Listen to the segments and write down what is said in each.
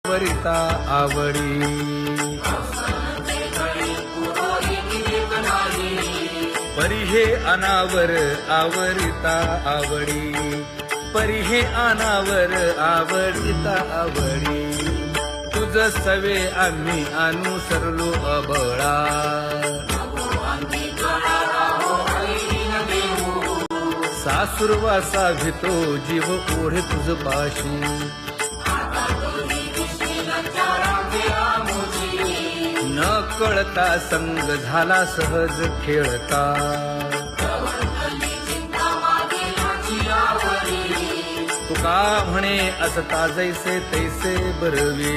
वरिता आवडी परी हे अनावर आवरिता आवडी परी हे अनावर आवडिता आवडी तुझ सवे आम्ही अनुसरलो अबळा सासुरवासा भितो जीव ओढे तुझ पाशी न कळता संग झाला सहज खेळता तुका म्हणे असता जैसे तैसे बरवे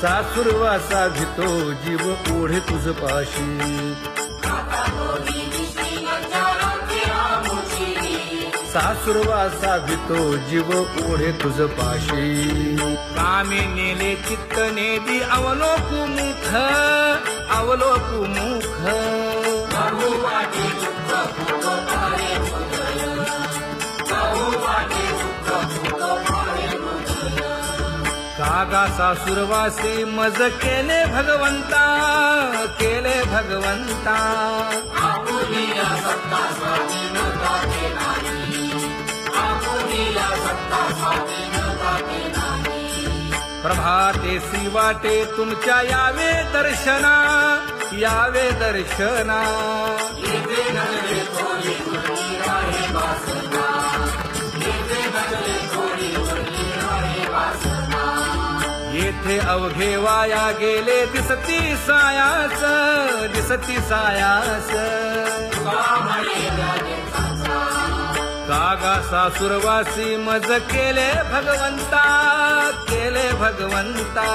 सासुरवासा भितो जीव ओढे तुझ पाशी सासुरवासा भितो जीव ओढे तुझ पाशी कामी नेले चित्त नेदी अवलोकु मुख अवलोकु मुख कागा सासुरवासी मज केले भगवंता केले भगवंता प्रभातेसी वाटे तुमच्या यावे दर्शना यावे दर्शना येथे अवघे वाया गेले दिसती सायास दिसती सायास कागा सासुरवासी मज केले भगवंता केले भगवंता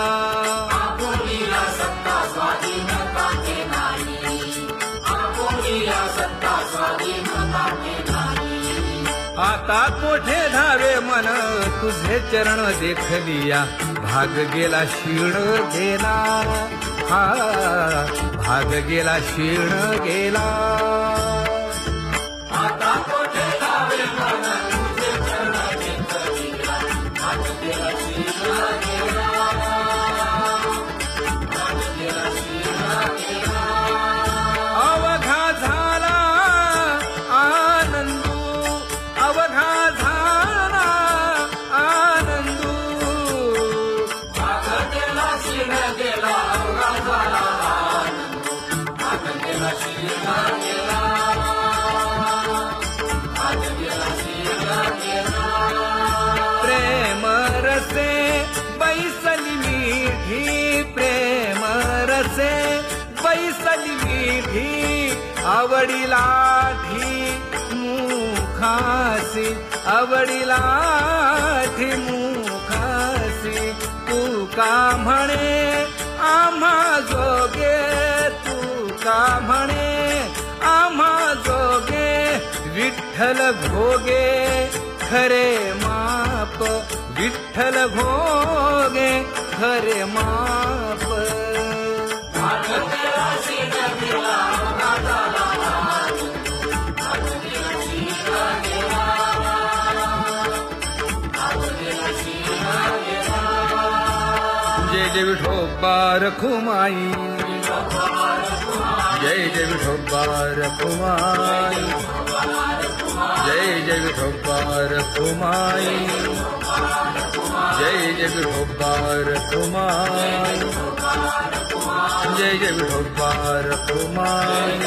आता कोठे धावे मन तुझे चरण देखलिया भाग गेला क्षीण गेला हा भाग गेला क्षीण गेला आता कोठे धावे मन तुझे चरण देखलिया भाग गेला क्षीण गेला भाग गेला क्षीण गेला अवघा झाला आनंदू अवघा झाला आनंदू भाग गेला क्षीण गेला अवघा झाला आनंदू भाग गेला क्षीण गेला भाग गेला क्षीण गेला प्रेम रसे बैसली मीठी प्रेम रसे बैसली मीठी आवडीला ठी मुखासी आवडीला ठी मुखासी तू का म्हणे आम्हा जोगे तू का म्हणे आम्हा जोगे विठ्ठल भोगे खरे माप विठ्ठल भोगे खरे माप जय जय विठोबा रखुमाई जय जय विठोबा रखुमाई जय जय विठोबा रखुमाई जय जय विठोबा रखुमाई जय जय विठोबा रखुमाई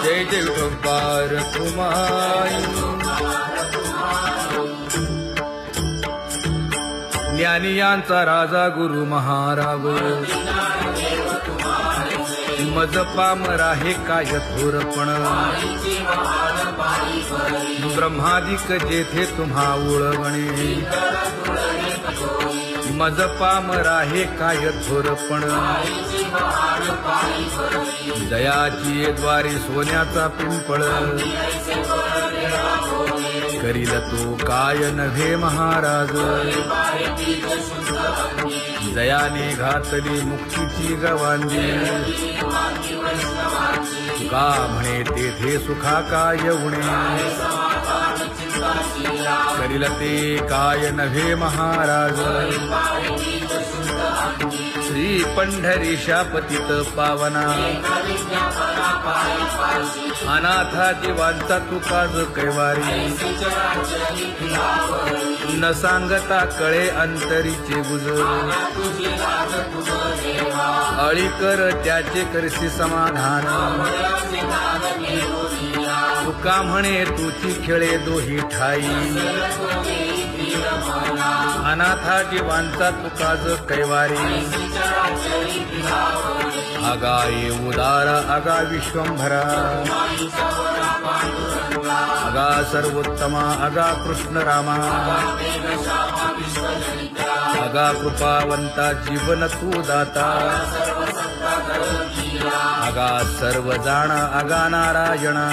जय जय विठोबा रखुमाई ज्ञानियांचा राजा गुरु महाराज मज पामरा हे काय थोरपण ब्रह्मादिक जेथे तुम्हा उळवणे मज पामरा हे काय थोरपण दयाची द्वारी सोन्याचा पिंपळ करील तो काय नव्हे महाराज दयाने घातली मुक्तीची गवांडी तुका म्हणे तेथे सुखा काय उणे करील ते काय नव्हे महाराज श्री पंढरीशा पतित पावना अनाथा जीवांचा तुकाज कैवारी न सांगता कळे अंतरीचे गुजर अळी कर त्याचे करशी समाधान तुका म्हणे तुची खेळे दोही ठाई अनाथा जीवांचा तुकाज कैवारी आगा ये उदारा आगा विश्वंभरा आगा सर्वोत्तमा आगा कृष्ण रामा आगा कृपावंता जीवन तू दाता आगा सर्व जाणा आगा नारायणा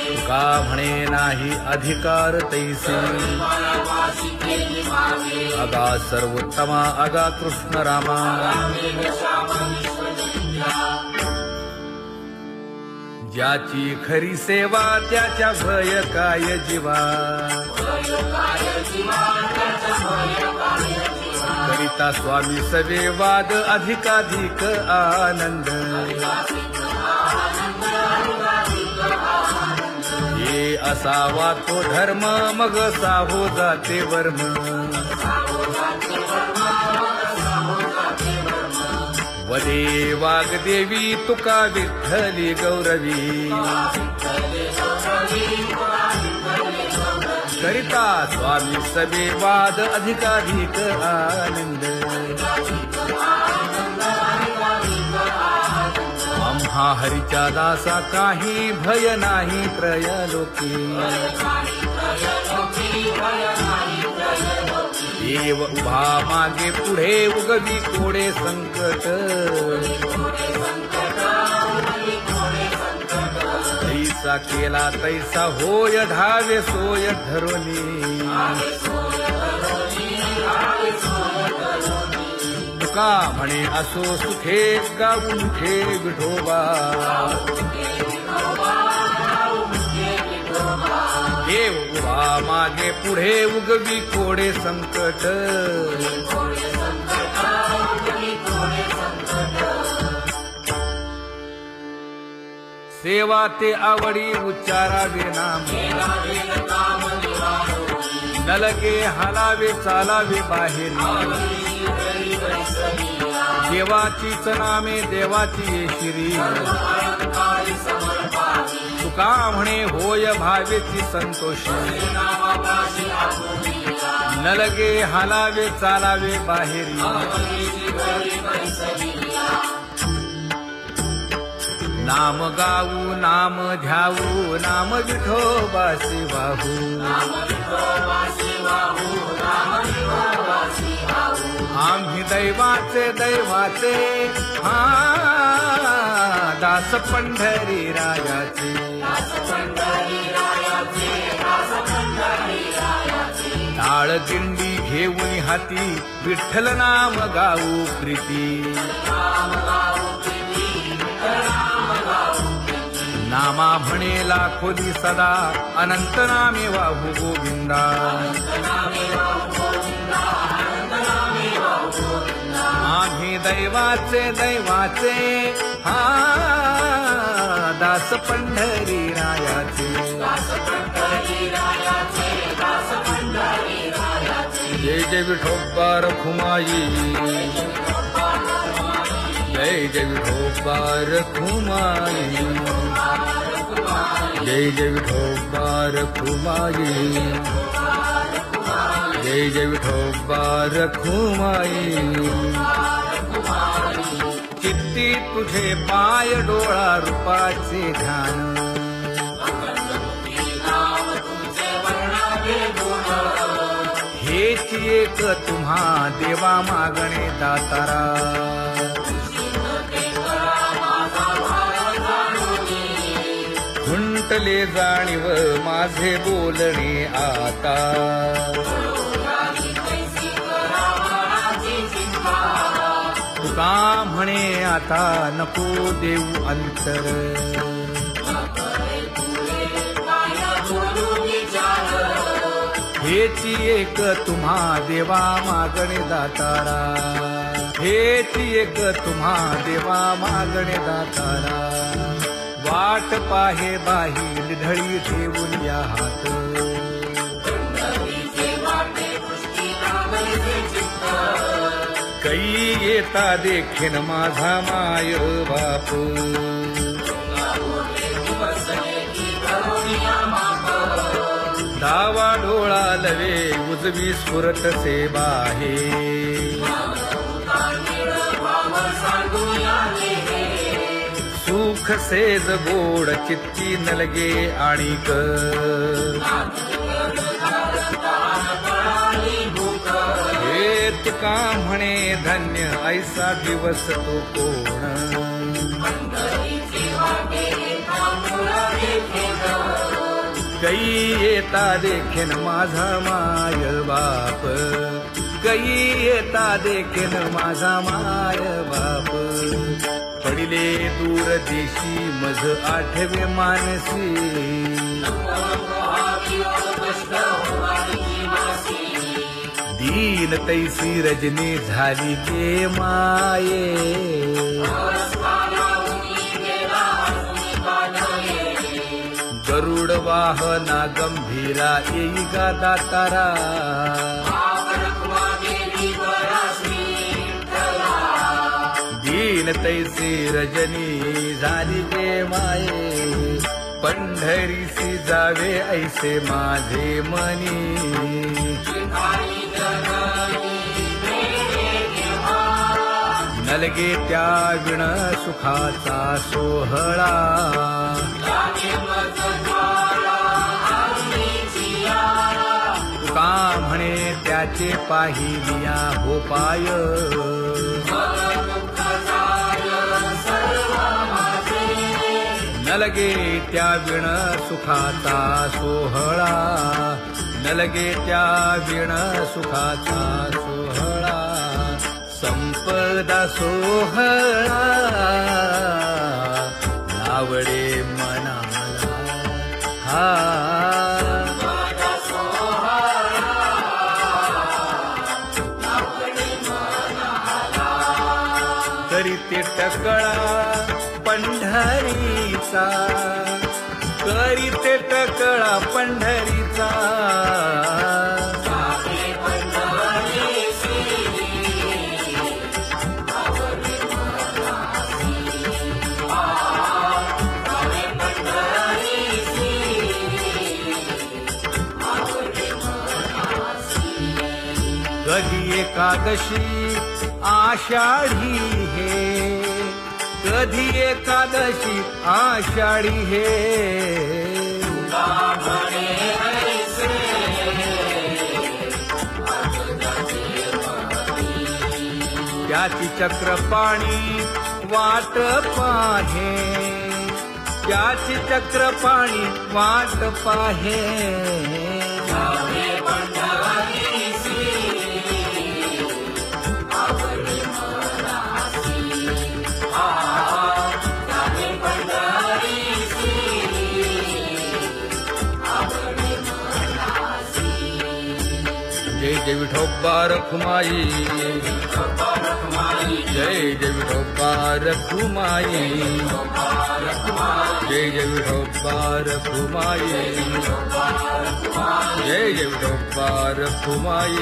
तुका म्हणे नाही अधिकार तैसे आगा सर्वोत्तमा आगा कृष्ण रामा ज्याची खरी सेवा त्याच्या भय काय जीवा करिता स्वामी सवे वाद अधिकाधिक आनंद ये असावा तो धर्म मग साहो जाते वर्म वदे वाग्देवी तुका विठ्ठली गौरवी करिता स्वामी सवे वाद अधिकाधिक आनंद आम्हा हरीच्या दासा काही भय नाही त्रयलोकी देव उभा मागे पुढे उगवी कोडे संकट तैसा केला तैसा होय धावे सोय धरोनी तुका म्हणे असो सुखे गाऊन ठे विठोबा देव उभा मागे पुढे उगवी कोडे संकट सेवा ते आवडी उच्चारावे नाम नलगे हालावे चालावे बाहेर देवाचीच नामे देवाची येशिरी तुका म्हणे होय भावेची संतोषी नलगे हालावे चालावे बाहेरी नाम गाऊ नाम ध्याऊ नाम विठोबासी वाहू आम्ही दैवाचे दैवाचे हा दास पंढरी रायाचे टाळ दिंडी घेऊन हाती विठ्ठल नाम गाऊ प्रीती नामा म्हणे लाखोली सदा अनंत नामे वाहू गोविंदा आम्ही दैवाचे दैवाचे हा दास पंढरी रायाचे जय जय विठोबा रखुमाई जय जय विठोबा रखुमाई जय जय विठोबा रखुमाई जय जय विठोबा रखुमाई चित्ती तुझे पाय डोळा रूपाचे ध्यान हेच एक तुम्हा देवा मागणे दातारा खुंटले जाणीव माझे बोलणे आता तुका म्हणे आता नको देऊ अंतर हेची एक तुम्हा देवा मागणे दातारा, हेची एक तुम्हा देवा मागणे दातारा. वाट पाहे बाही ढळी ठेवून या हात, कै येता देखीन माझा माय बाप. डावा डोळा लवे उजवी स्फुरत से बाहे, सुख सेज गोड चित्ती नलगे आणिक. हे तुका म्हणे धन्य ऐसा दिवस तो कोण. कै येता देखीन माझा माय बाप, कै येता देखीन माझा माय बाप. पडिले दूर देशी मज आठवे मानसी, दीन तैसी रजनी झाली गे माये. गरुड वाहना गंभीरा येई गा दातारा, दीन तैसी रजनी झाली गे माये. पंढरीसी जावे ऐसे माझे मनी, नलगे त्या विण सुखाचा सोहळा. तुका म्हणे त्याचे पाहिलिया हो पाय, नलगे त्या विण सुखाचा सोहळा, नलगे त्या विण सुखाचा सोहळा. संपदा सोहळा नावडे मनाला, हा करीते टकळा पंढरीचा, करीते टकळा पंढरीचा. कधी एकादशी आषाढी हे, कधी एकादशी आषाढी हे. त्याची चक्रपाणी वाट पाहे, त्याची चक्रपाणी वाट पाहे. जय जय विठोबा रखुमाई, जय जय विठोबा रखुमाई, जय जय विठोबा रखुमाई, जय जय विठोबा रखुमाई.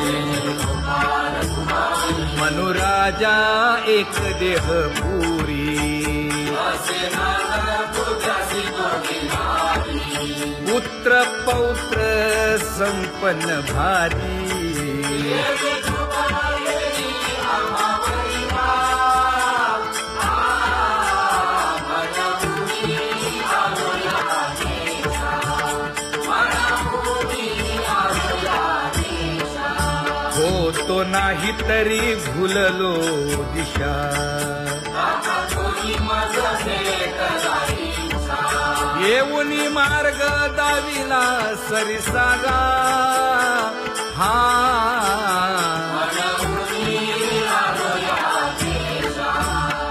मनुराजा एक देह पुरी, पुत्र पौत्र संपन्न भारी. होतो नाही तरी भुललो दिशा, येऊनी मार्ग दाविला सरिसागा. हा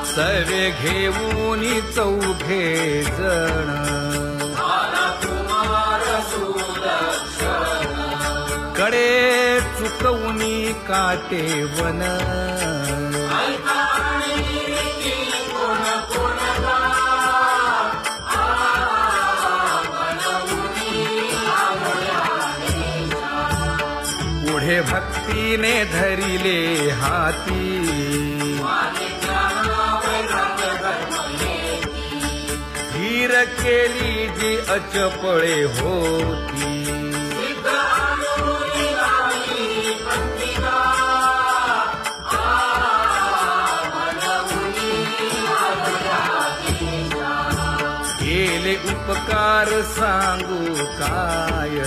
सवे घेऊनी चौघे जण, खडे चुकवूनी काटे वन ऐका आणि नीती कोण कोणता पुढे भक्तीने धरिले हाती धीर केली जी अचपळे होती केले उपकार सांगू काय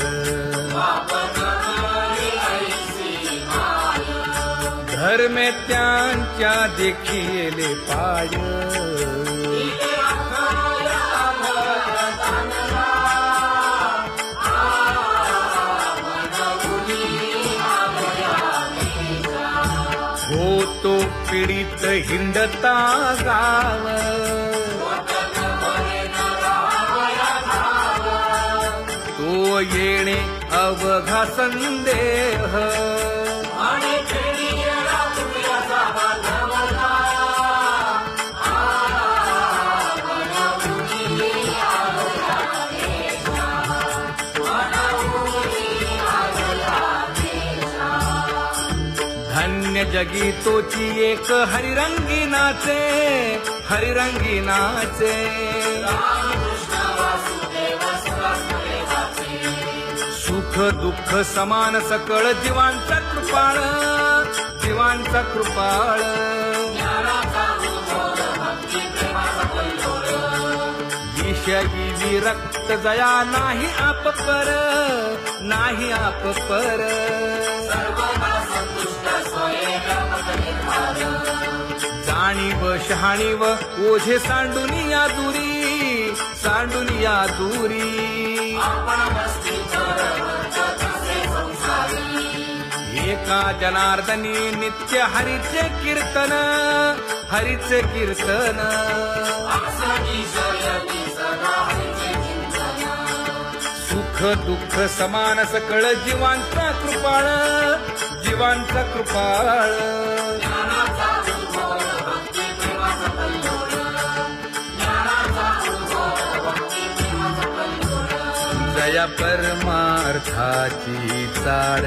धर्मे त्यांच्या देखिले पाय होतो पीडित हिंडता गाव तो येणे अवघा संदेह धन्य जगी तोची एक हरिरंगी नाचे हरिरंगी नाचे सुख दुःख समान सकळ जीवांचा कृपाळ जीवांचा कृपाळ विषयी विरक्त जया नाही आप पर नाही आप पर जाणीव शहाणीव ओझे सांडुनिया दूरी एका जनार्दनी नित्य हरीचे कीर्तन सुख दुःख समान सकळ जीवांचा कृपाळ जया परमार्थाची चाड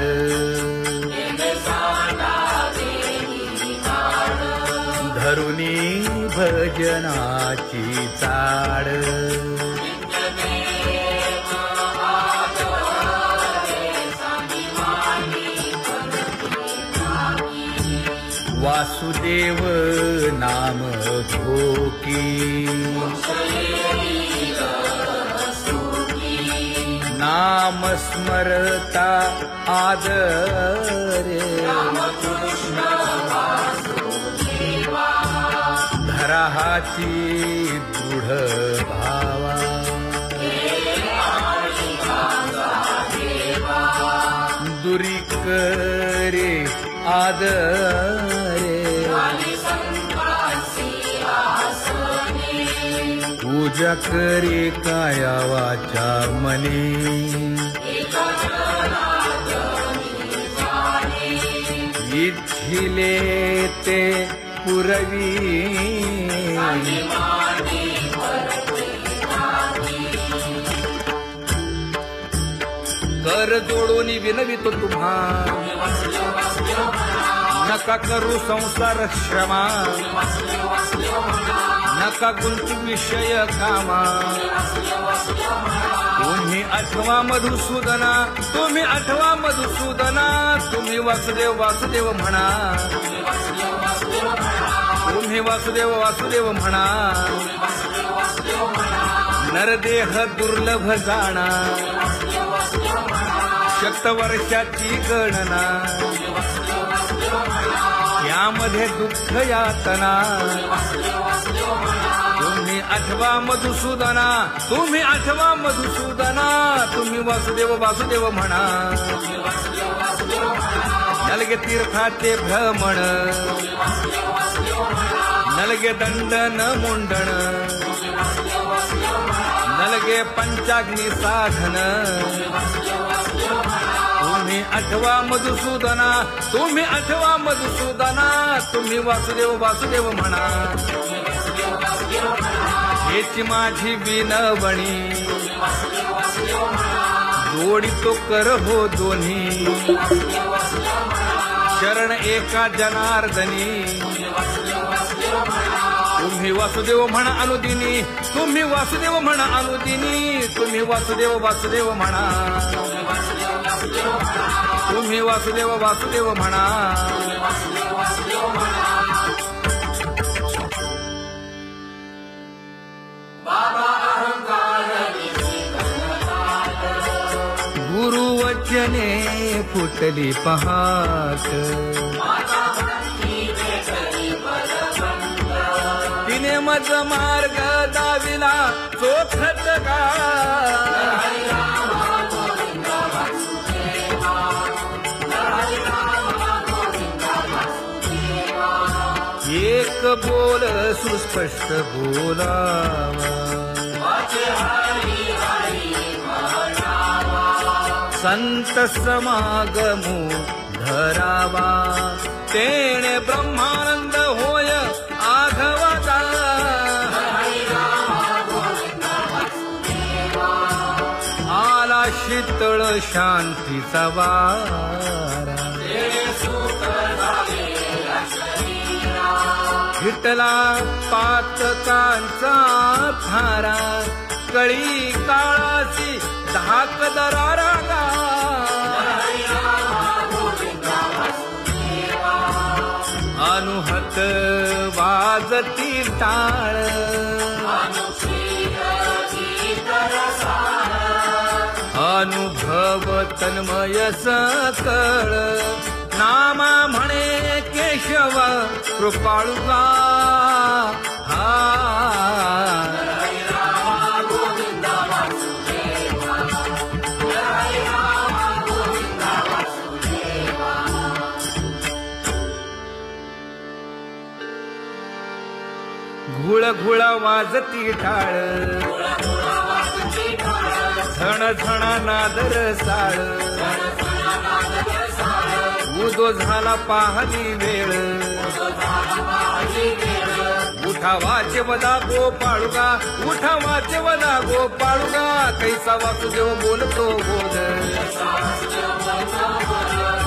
धरुनी भजनाची चाड वासुदेव नाम घोकी नाम स्मरता आदरे धराहाची दृढ भावा दुरी करे आदरे पूजा करे काया वाचा मने इच्छिले ते पुरवी कर जोडून विनवितो तुम्हा नका करू संसार श्रमा नका गुंतू विषय कामा तुम्ही आठवा मधुसूदना तुम्ही वासुदेव म्हणा तुम्ही वासुदेव म्हणा नरदेह दुर्लभ जाणा शतवर्षाची गणना यामध्ये दुःख यातना तुम्ही आठवा मधुसूदना तुम्ही वासुदेव म्हणा नलगे तीर्थाचे भ्रमण नलगे दंडन मुंडण नलगे पंचाग्नी साधन तुम्ही आठवा मधुसूदना, तुम्ही आठवा मधुसूदना, तुम्ही वासुदेव वासुदेव म्हणा. हेची माझी विनवणी, जोडितो कर हो दोन्ही, शरण एका जनार्दनी. तुम्ही वासुदेव म्हणा अनुदिनी, तुम्ही वासुदेव म्हणा अनुदिनी, तुम्ही वासुदेव वासुदेव म्हणा, तुम्ही वासुदेव वासुदेव म्हणा. बाबा अहंकार गुरुवचने फुटली पहाट, तिने मज मार्ग दाविला चोखट का. एक बोल सुस्पष्ट बोलावा, संत समागमू धरावा, तेणे ब्रह्मानंद होय आघवाचा. आला शीतळ शांतीचा वारा, विठला पातकांचा थारा, कळी काळाची धाक दरारा. अनुहत वाजती टाळ, अनुभव तन्मय सकळ. नामा म्हणे केशव कृपाळुगा, घुळ घुळ वाजती टाळ, झण झण नादर साळ. उदो झाला पाहली वेळ, उठा वाचे वदा गोपाळुगा, उठा वाचे वदा गोपाळुगा. कैसा वासुदेव बोलतो बोल,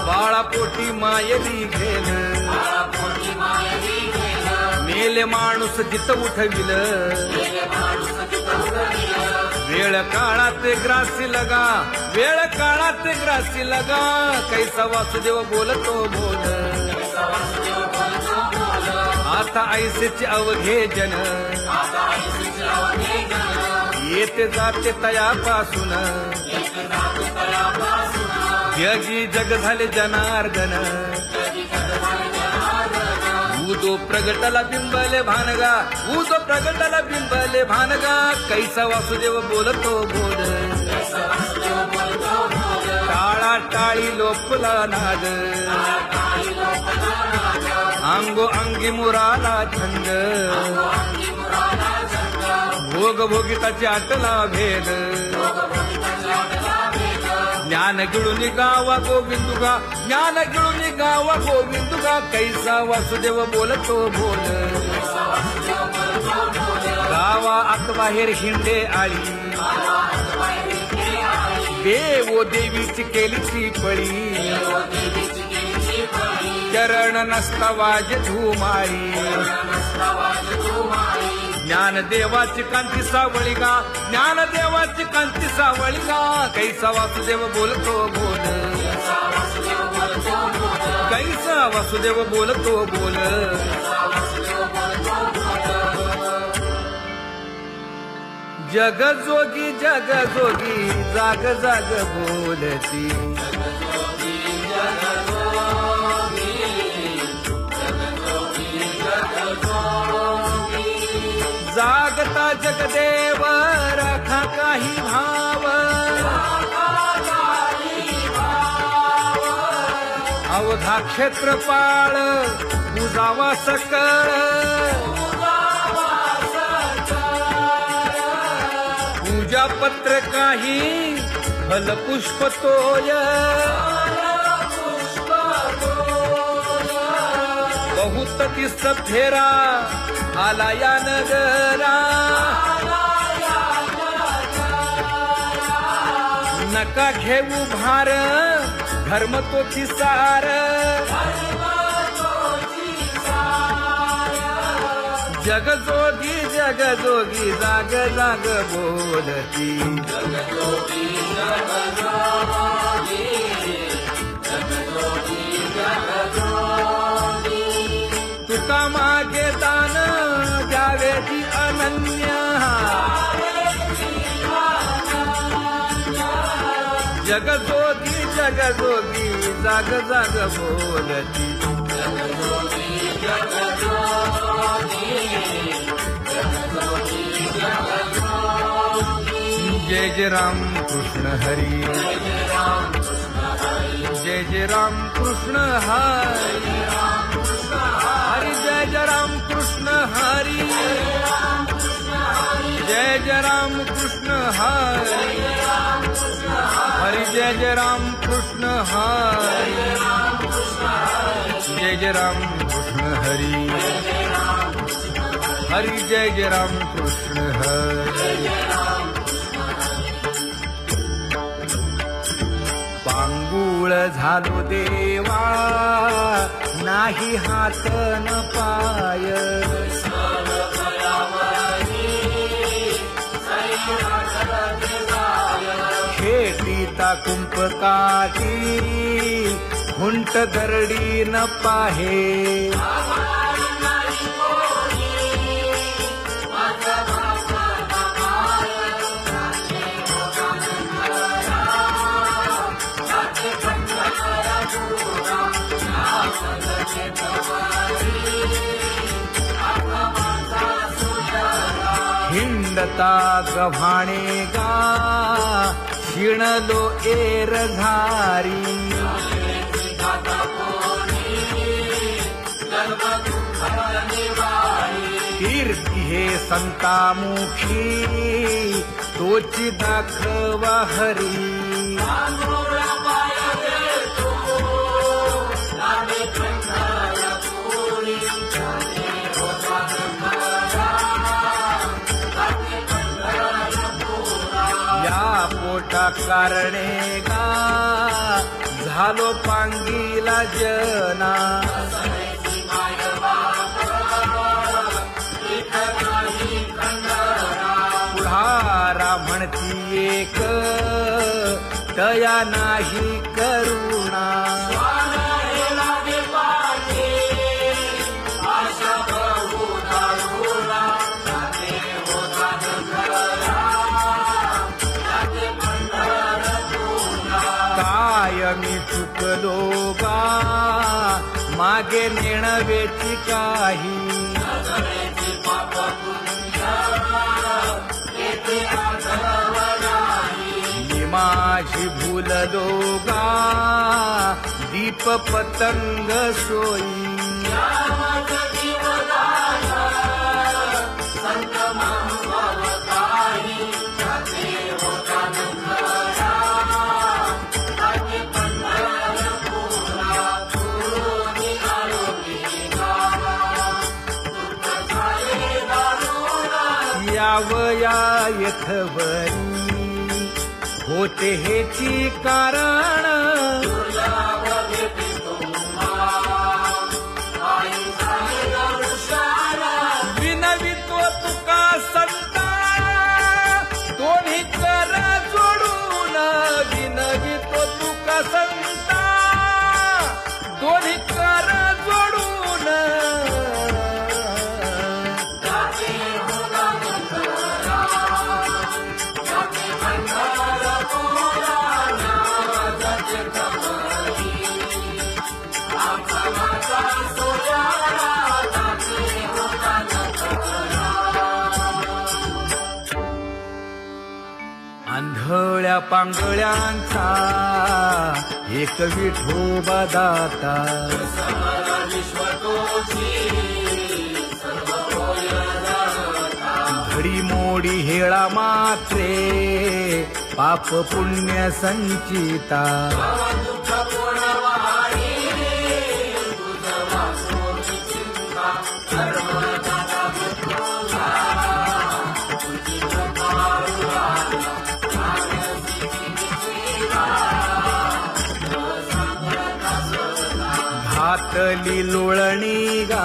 बाळा पोटी मायली घेल. मेले माणूस जित उठविल, वेळ काळात ग्रासी लगा, वेळ काळात ग्रासी लगा. कैसा वासुदेव बोलतो बोल, आता ऐसेचे अवघे जन, येते जाते तयापासून. जगी जग झाले जनार्दन, उदो प्रगटला बिंबले भानगा, उदो प्रगटला बिंबले भानगा. कैसा वासुदेव बोलतो बोल, टाळा टाळी लोपला नाद, अंगो अंगी मुराला छंद. भोग भोगिताची आटला भेद, ज्ञान गिळून गावा गोविंदुगा, ज्ञान गिळून गावा गोविंदुगा. कैसा वासुदेव बोलतो बोल, गावा आत बाहेर हिंडे आळी, देवो देवीची केलीची पळी. चरण नसता वाज धुमाळी, ज्ञानदेवाची कांती सावळी गा, ज्ञानदेवाची कांती सावळी गा. कैसा वासुदेव बोलतो बोल, कैसा वासुदेव बोलतो बोल. जग जोगी जाग जाग बोलती. जागता जगदेव राखा काही भाव, अवधा क्षेत्रपाळ बुजावा सकळ. पूजा पत्र काही फलपुष्प तोय, बहुत तीस फेरा आला या नगरा नका घेऊ भार धर्म तोची सार जगजोगी जगजोगी जाग जाग बोलती तुका मागे दान द्यावेची अनन्य जगजोगी जगजोगी जाग जाग बोलती जय जय राम कृष्ण हरी जय जय राम कृष्ण हरी हरी जय जय राम कृष्ण हरी जय जय राम कृष्ण हरी हरी जय जय राम कृष्ण हरी जय जय राम कृष्ण हरी हरी जय जय राम कृष्ण हरी पांगुळ झालो देवा नाही हात न पाय खेटीता कुंपकाठी हुंट दरडी न पाहे हिंडता गव्हाणे गा शिणलो एर घारी कीर्ती हे संतामुखी तोची दाखवा हरी पोटा कारणे गा झालो पांगीला जना पुढारा म्हणती एक तया नाही करुणा मी चुकलो गा मागे नेणवेची काही मी माझी भूललो गा दीप पतंग सोयी यावया यथवरी होते हेची कारण विनवितो तुका संता दोन्ही कर जोडून विनवितो तुका संता दोन्ही कर जोडून आंधळ्या पांगळ्यांचा एक विठोबा दाता घडी मोडी हेळा मात्रे पाप पुण्य संचिता घातली लोळणी गा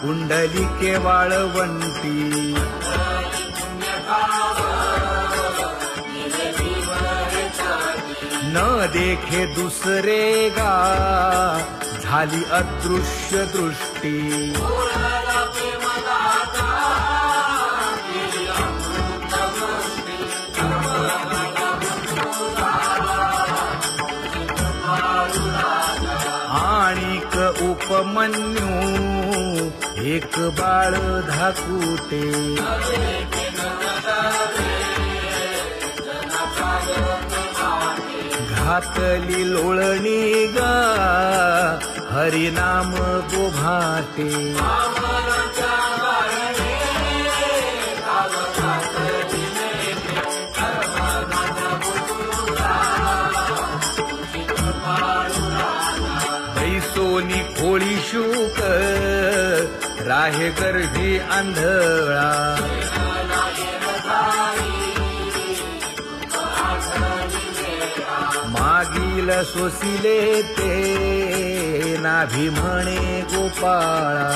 कुंडलिके वाळवंटी न देखे दुसरे गा झाली अदृश्य दृष्टी आणिक उपमन्यू एक बाळ धाकुटे घातली लोळणी गा हरिनाम गोभाटे सोनी खोळी शूक राहे गर्भी आंधळा मागील सोसिले ते नाभी म्हणे गोपाळा